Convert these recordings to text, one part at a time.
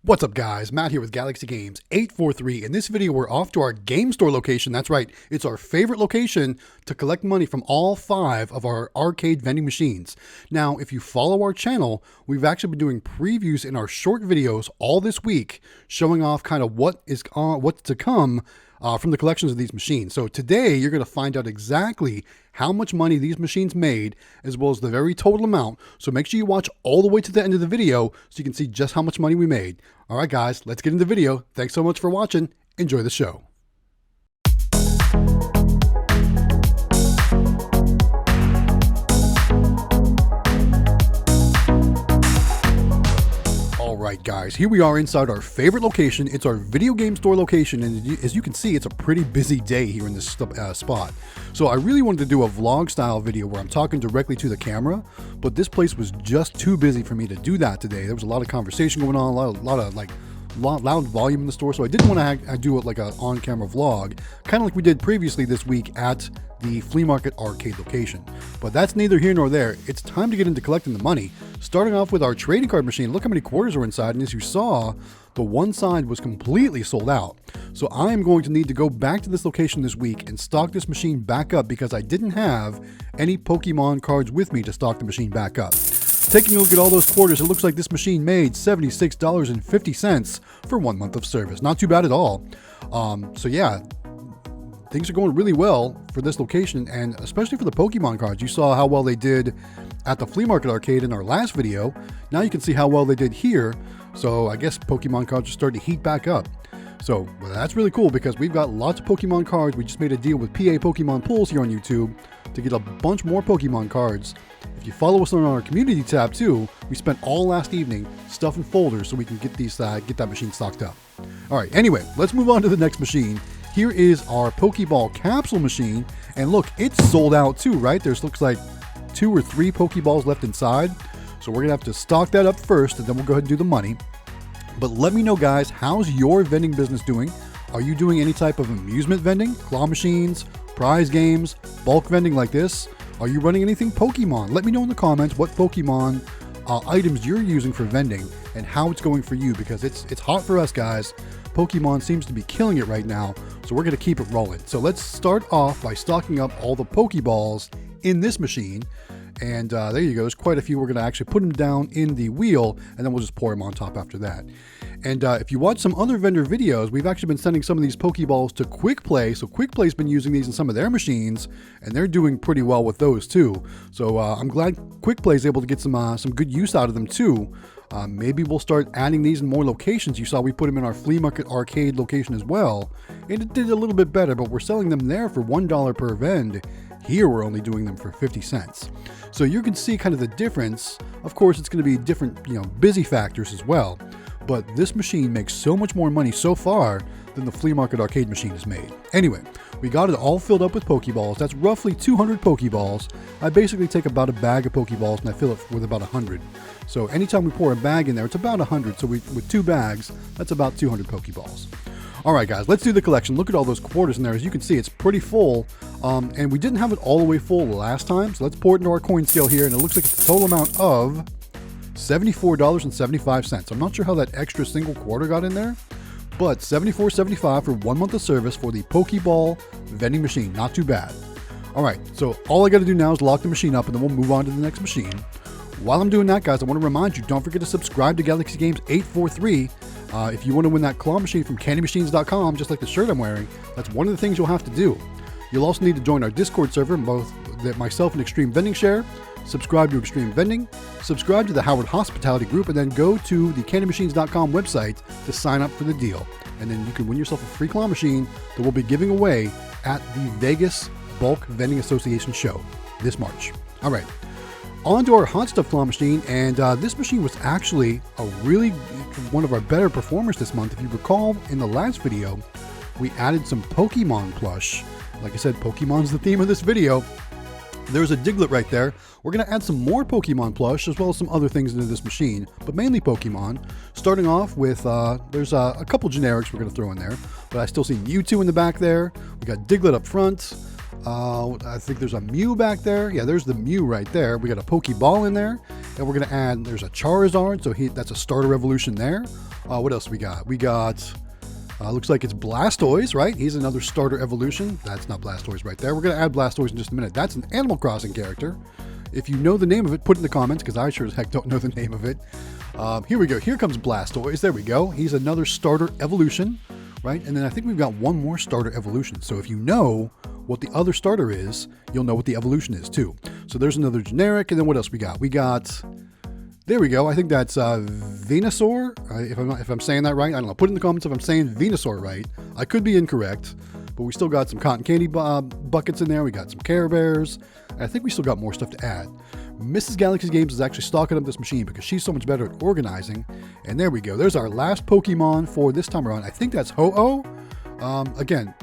What's up guys, Matt here with Galaxy Games 843. In this video we're off to our game store location. That's right, it's our favorite location to collect money from all 5 of our arcade vending machines. Now if you follow our channel, we've actually been doing previews in our short videos all this week showing off kind of what's to come from the collections of these machines. So today you're going to find out exactly how much money these machines made, as well as the very total amount. So make sure you watch all the way to the end of the video so you can see just how much money we made. All right, guys, let's get into the video. Thanks so much for watching. Enjoy the show. Alright guys, here we are inside our favorite location. It's our video game store location, and as you can see, it's a pretty busy day here in this spot. So I really wanted to do a vlog style video where I'm talking directly to the camera, but this place was just too busy for me to do that today. There was a lot of conversation going on, a lot of loud volume in the store, so I didn't want to do it like an on-camera vlog, kind of like we did previously this week at the flea market arcade location. But that's neither here nor there. It's time to get into collecting the money, starting off with our trading card machine. Look how many quarters are inside, and as you saw, the one side was completely sold out. So I am going to need to go back to this location this week and stock this machine back up because I didn't have any Pokemon cards with me to stock the machine back up. Taking a look at all those quarters, it looks like this machine made $76.50 for 1 month of service. Not too bad at all. So yeah, things are going really well for this location, and especially for the Pokemon cards. You saw how well they did at the flea market arcade in our last video. Now you can see how well they did here. So I guess Pokemon cards are starting to heat back up. So well, that's really cool because we've got lots of Pokemon cards. We just made a deal with PA Pokemon Pulls here on YouTube to get a bunch more Pokemon cards. If you follow us on our community tab too, we spent all last evening stuffing folders so we can get that machine stocked up. All right, anyway, let's move on to the next machine. Here is our Pokeball capsule machine, and look, it's sold out too, right? There's looks like 2 or 3 Pokeballs left inside. So we're gonna have to stock that up first, and then we'll go ahead and do the money. But let me know, guys, how's your vending business doing? Are you doing any type of amusement vending, claw machines, prize games, bulk vending like this? Are you running anything Pokemon? Let me know in the comments what Pokemon items you're using for vending and how it's going for you, because it's hot for us, guys. Pokemon seems to be killing it right now, so we're going to keep it rolling. So let's start off by stocking up all the Pokeballs in this machine. And there you go, there's quite a few. We're going to actually put them down in the wheel, and then we'll just pour them on top after that. And if you watch some other vendor videos, we've actually been sending some of these Pokeballs to Quick Play. So Quick Play's been using these in some of their machines, and they're doing pretty well with those too. So I'm glad Quick Play's able to get some good use out of them too. Maybe we'll start adding these in more locations. You saw we put them in our flea market arcade location as well, and it did a little bit better, but we're selling them there for $1 per vend. Here we're only doing them for 50 cents. So you can see kind of the difference. Of course, it's going to be different, busy factors as well. But this machine makes so much more money so far than the flea market arcade machine has made. Anyway, we got it all filled up with Pokeballs. That's roughly 200 Pokeballs. I basically take about a bag of Pokeballs and I fill it with about 100. So anytime we pour a bag in there, it's about 100. So with 2 bags, that's about 200 Pokeballs. All right, guys, let's do the collection. Look at all those quarters in there. As you can see, it's pretty full, and we didn't have it all the way full last time. So let's pour it into our coin scale here, and it looks like it's a total amount of $74.75. I'm not sure how that extra single quarter got in there, but $74.75 for 1 month of service for the Pokeball vending machine. Not too bad. All right, so all I got to do now is lock the machine up, and then we'll move on to the next machine. While I'm doing that, guys, I want to remind you, don't forget to subscribe to Galaxy Games 843. If you want to win that claw machine from candymachines.com, just like the shirt I'm wearing, that's one of the things you'll have to do. You'll also need to join our Discord server, both that myself and Extreme Vending share, subscribe to Extreme Vending, subscribe to the Howard Hospitality Group, and then go to the candymachines.com website to sign up for the deal. And then you can win yourself a free claw machine that we'll be giving away at the Vegas Bulk Vending Association show this March. All right. On to our hot stuff claw machine, and this machine was actually one of our better performers this month. If you recall, in the last video, we added some Pokemon plush. Like I said, Pokemon's the theme of this video. There's a Diglett right there. We're going to add some more Pokemon plush as well as some other things into this machine, but mainly Pokemon. Starting off with, there's a couple generics we're going to throw in there, but I still see Mewtwo in the back there. We got Diglett up front. I think there's a Mew back there. Yeah, there's the Mew right there. We got a Pokeball in there. And we're going to add, there's a Charizard. So that's a starter evolution there. What else we got? We got, looks like it's Blastoise, right? He's another starter evolution. That's not Blastoise right there. We're going to add Blastoise in just a minute. That's an Animal Crossing character. If you know the name of it, put it in the comments, because I sure as heck don't know the name of it. Here we go. Here comes Blastoise. There we go. He's another starter evolution, right? And then I think we've got one more starter evolution. So if you know what the other starter is, you'll know what the evolution is too. So there's another generic. And then what else we got? We got, there we go. I think that's Venusaur. If I'm saying that right, I don't know. Put in the comments if I'm saying Venusaur right. I could be incorrect, but we still got some cotton candy buckets in there. We got some Care Bears. And I think we still got more stuff to add. Mrs. Galaxy Games is actually stocking up this machine because she's so much better at organizing. And there we go. There's our last Pokemon for this time around. I think that's Ho-Oh. Again,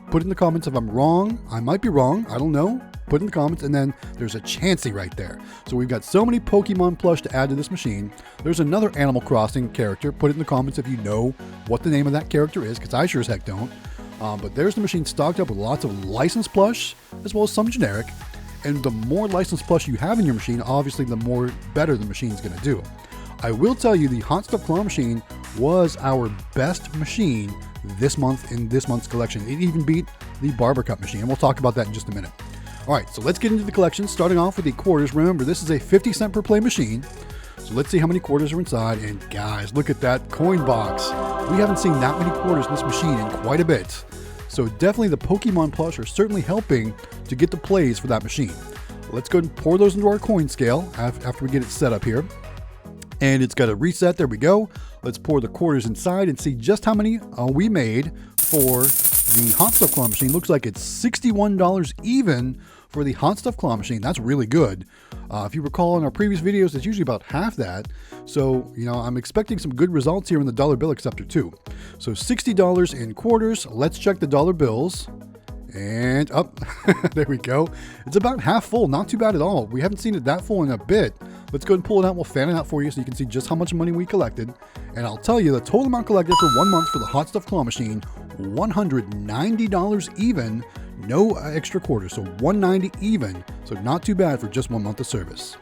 put in the comments if I'm wrong. I might be wrong. I don't know. Put in the comments. And then there's a Chansey right there. So we've got so many Pokemon plush to add to this machine. There's another Animal Crossing character. Put it in the comments if you know what the name of that character is, because I sure as heck don't. But there's the machine stocked up with lots of licensed plush, as well as some generic. And the more licensed plush you have in your machine, obviously the more better the machine's going to do. I will tell you the Hot Stuff Claw machine was our best machine this month in this month's collection. It even beat the Barber Cup machine, and we'll talk about that in just a minute. All right, so let's get into the collection, starting off with the quarters. Remember, this is a 50 cent per play machine. So let's see how many quarters are inside. And guys, look at that coin box. We haven't seen that many quarters in this machine in quite a bit. So definitely the Pokemon plush are certainly helping to get the plays for that machine. Let's go and pour those into our coin scale after we get it set up here. And it's got a reset. There we go. Let's pour the quarters inside and see just how many we made for the Hot Stuff Claw machine. Looks like it's $61 even for the Hot Stuff Claw machine. That's really good. If you recall in our previous videos, it's usually about half that. So, you know, I'm expecting some good results here in the dollar bill acceptor too. So $60 in quarters. Let's check the dollar bills. And up, there we go. It's about half full, not too bad at all. We haven't seen it that full in a bit. Let's go ahead and pull it out. We'll fan it out for you so you can see just how much money we collected. And I'll tell you the total amount collected for 1 month for the Hot Stuff Claw machine, $190 even, no extra quarters. So $190 even. So not too bad for just 1 month of service.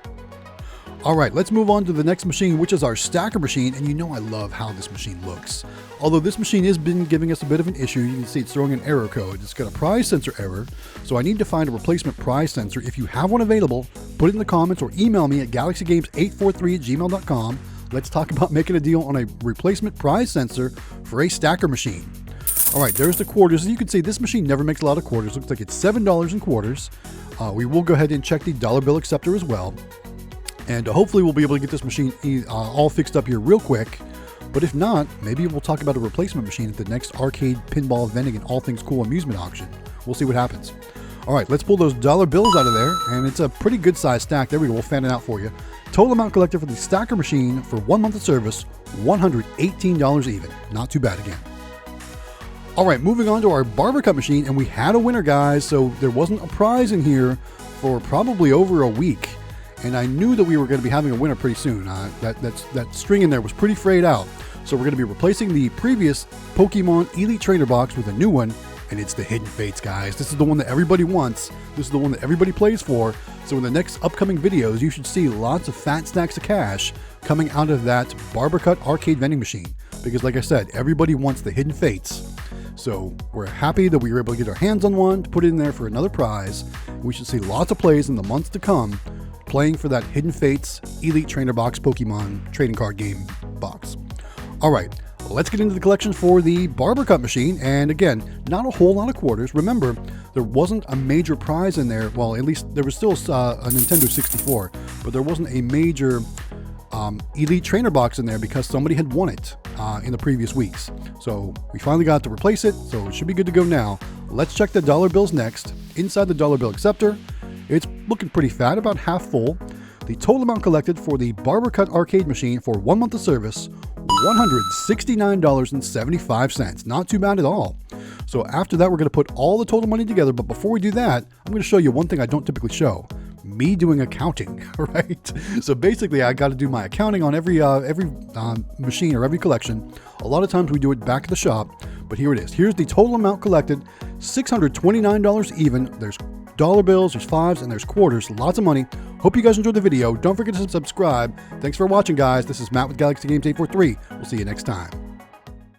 All right, let's move on to the next machine, which is our stacker machine. And you know I love how this machine looks. Although this machine has been giving us a bit of an issue, you can see it's throwing an error code. It's got a prize sensor error. So I need to find a replacement prize sensor. If you have one available, put it in the comments or email me at galaxygames843@gmail.com. Let's talk about making a deal on a replacement prize sensor for a stacker machine. All right, there's the quarters. As you can see, this machine never makes a lot of quarters. Looks like it's $7 in quarters. We will go ahead and check the dollar bill acceptor as well. And hopefully we'll be able to get this machine all fixed up here real quick. But if not, maybe we'll talk about a replacement machine at the next arcade, pinball, vending, and all things cool amusement auction. We'll see what happens. All right, let's pull those dollar bills out of there. And it's a pretty good size stack. There we go. We'll fan it out for you. Total amount collected for the stacker machine for 1 month of service, $118 even. Not too bad again. All right, moving on to our Barber Cup machine. And we had a winner, guys. So there wasn't a prize in here for probably over a week. And I knew that we were going to be having a winner pretty soon. That string in there was pretty frayed out. So we're going to be replacing the previous Pokemon Elite Trainer box with a new one. And it's the Hidden Fates, guys. This is the one that everybody wants. This is the one that everybody plays for. So in the next upcoming videos, you should see lots of fat stacks of cash coming out of that Barber Cut arcade vending machine. Because like I said, everybody wants the Hidden Fates. So we're happy that we were able to get our hands on one to put it in there for another prize. We should see lots of plays in the months to come playing for that Hidden Fates Elite Trainer Box Pokemon trading card game box. All right, let's get into the collection for the Barber Cup machine. And again, not a whole lot of quarters. Remember, there wasn't a major prize in there. Well, at least there was still a Nintendo 64, but there wasn't a major Elite Trainer box in there because somebody had won it in the previous weeks. So we finally got to replace it, so it should be good to go now. Let's check the dollar bills next. Inside the dollar bill acceptor, it's looking pretty fat, about half full. The total amount collected for the Barber Cut arcade machine for 1 month of service, $169.75. Not too bad at all. So after that, we're going to put all the total money together. But before we do that, I'm going to show you one thing I don't typically show. Me doing accounting, right? So basically, I got to do my accounting on every machine or every collection. A lot of times we do it back at the shop, but here it is. Here's the total amount collected, $629 even. There's dollar bills, there's fives, and there's quarters. Lots of money. Hope you guys enjoyed the video. Don't forget to subscribe. Thanks for watching, guys. This is Matt with Galaxy Games 843. We'll see you next time.